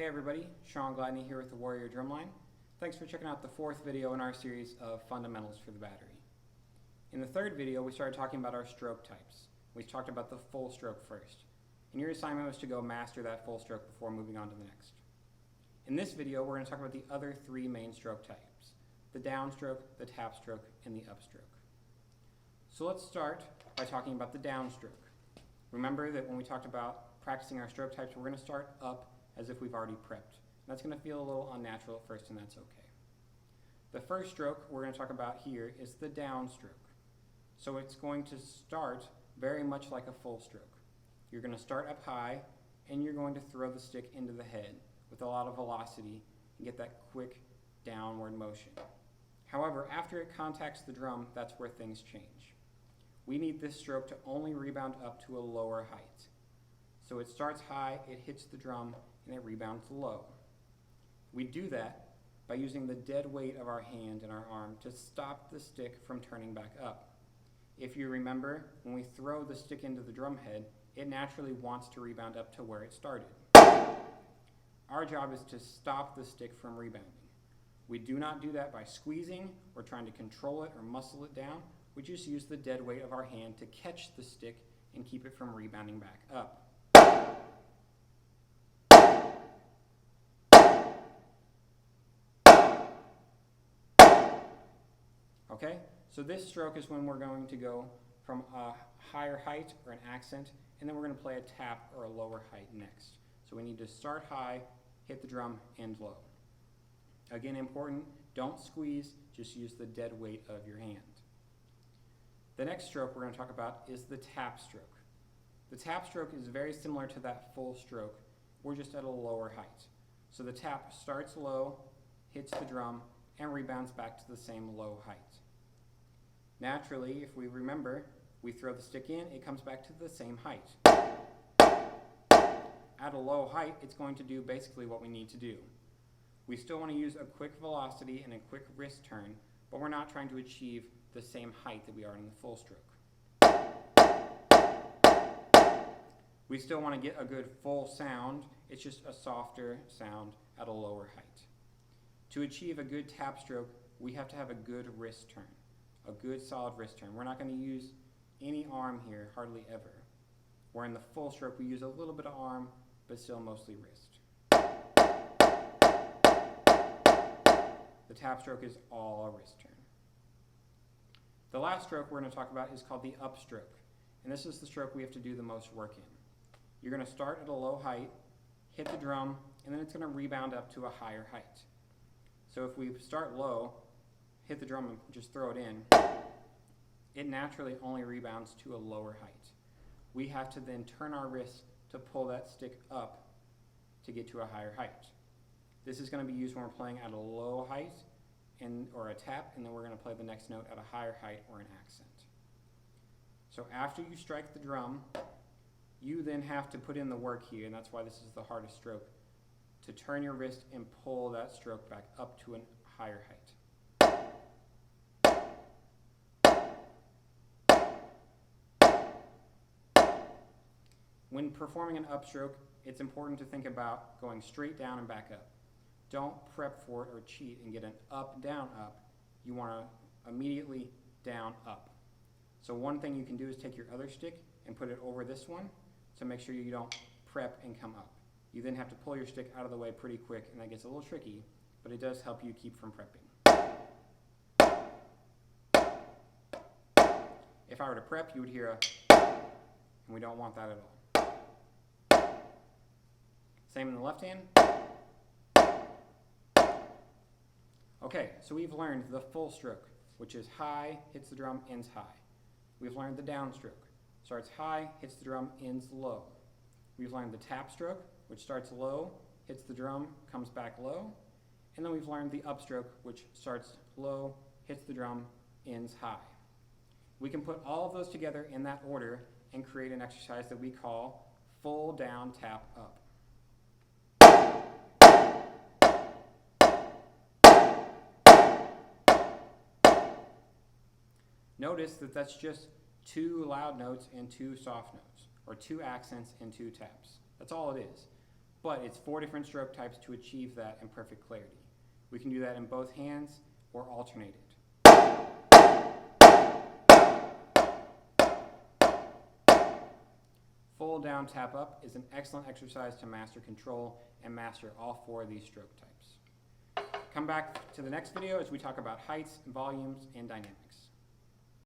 everybody, Shaun Gladney here with the Warrior Drumline. Thanks for checking out the fourth video in our series of fundamentals for the battery. In the third video, we started talking about our stroke types. We talked about the full stroke first, and your assignment was to go master that full stroke before moving on to the next. In this video, we're going to talk about the other three main stroke types: the downstroke, the tap stroke, and the upstroke. So let's start by talking about the downstroke. Remember that when we talked about practicing our stroke types, we're going to start up as if we've already prepped. That's going to feel a little unnatural at first, and that's okay. The first stroke we're going to talk about here is the downstroke. So it's going to start very much like a full stroke. You're going to start up high, and you're going to throw the stick into the head with a lot of velocity and get that quick downward motion. However, after it contacts the drum, that's where things change. We need this stroke to only rebound up to a lower height. So it starts high, it hits the drum, and it rebounds low. We do that by using the dead weight of our hand and our arm to stop the stick from turning back up. If you remember, when we throw the stick into the drum head, it naturally wants to rebound up to where it started. Our job is to stop the stick from rebounding. We do not do that by squeezing or trying to control it or muscle it down. We just use the dead weight of our hand to catch the stick and keep it from rebounding back up. Okay, so this stroke is when we're going to go from a higher height or an accent, and then we're going to play a tap or a lower height next. So we need to start high, hit the drum, end low. Again, important, don't squeeze, just use the dead weight of your hand. The next stroke we're going to talk about is the tap stroke. The tap stroke is very similar to that full stroke. We're just at a lower height. So the tap starts low, hits the drum, and rebounds back to the same low height. Naturally, if we remember, we throw the stick in, it comes back to the same height. At a low height, it's going to do basically what we need to do. We still want to use a quick velocity and a quick wrist turn, but we're not trying to achieve the same height that we are in the full stroke. We still want to get a good full sound, it's just a softer sound at a lower height. To achieve a good tap stroke, we have to have a good wrist turn, a good solid wrist turn. We're not going to use any arm here, hardly ever. Where in the full stroke we use a little bit of arm, but still mostly wrist. The tap stroke is all a wrist turn. The last stroke we're going to talk about is called the upstroke, and this is the stroke we have to do the most work in. You're going to start at a low height, hit the drum, and then it's going to rebound up to a higher height. So if we start low, hit the drum and just throw it in, it naturally only rebounds to a lower height. We have to then turn our wrist to pull that stick up to get to a higher height. This is going to be used when we're playing at a low height or a tap, and then we're going to play the next note at a higher height or an accent. So after you strike the drum, you then have to put in the work here, and that's why this is the hardest stroke, to turn your wrist and pull that stroke back up to a higher height. When performing an upstroke, it's important to think about going straight down and back up. Don't prep for it or cheat and get an up, down, up. You want to immediately down, up. So one thing you can do is take your other stick and put it over this one to make sure you don't prep and come up. You then have to pull your stick out of the way pretty quick, and that gets a little tricky, but it does help you keep from prepping. If I were to prep, you would hear a, and we don't want that at all. Same in the left hand. Okay, so we've learned the full stroke, which is high, hits the drum, ends high. We've learned the downstroke. Starts high, hits the drum, ends low. We've learned the tap stroke, which starts low, hits the drum, comes back low. And then we've learned the upstroke, which starts low, hits the drum, ends high. We can put all of those together in that order and create an exercise that we call full down, tap up. Notice that that's just 2 loud notes and 2 soft notes, or 2 accents and 2 taps. That's all it is. but it's 4 different stroke types to achieve that in perfect clarity. We can do that in both hands or alternated. Full down, tap up is an excellent exercise to master control and master all 4 of these stroke types. Come back to the next video as we talk about heights, volumes, and dynamics.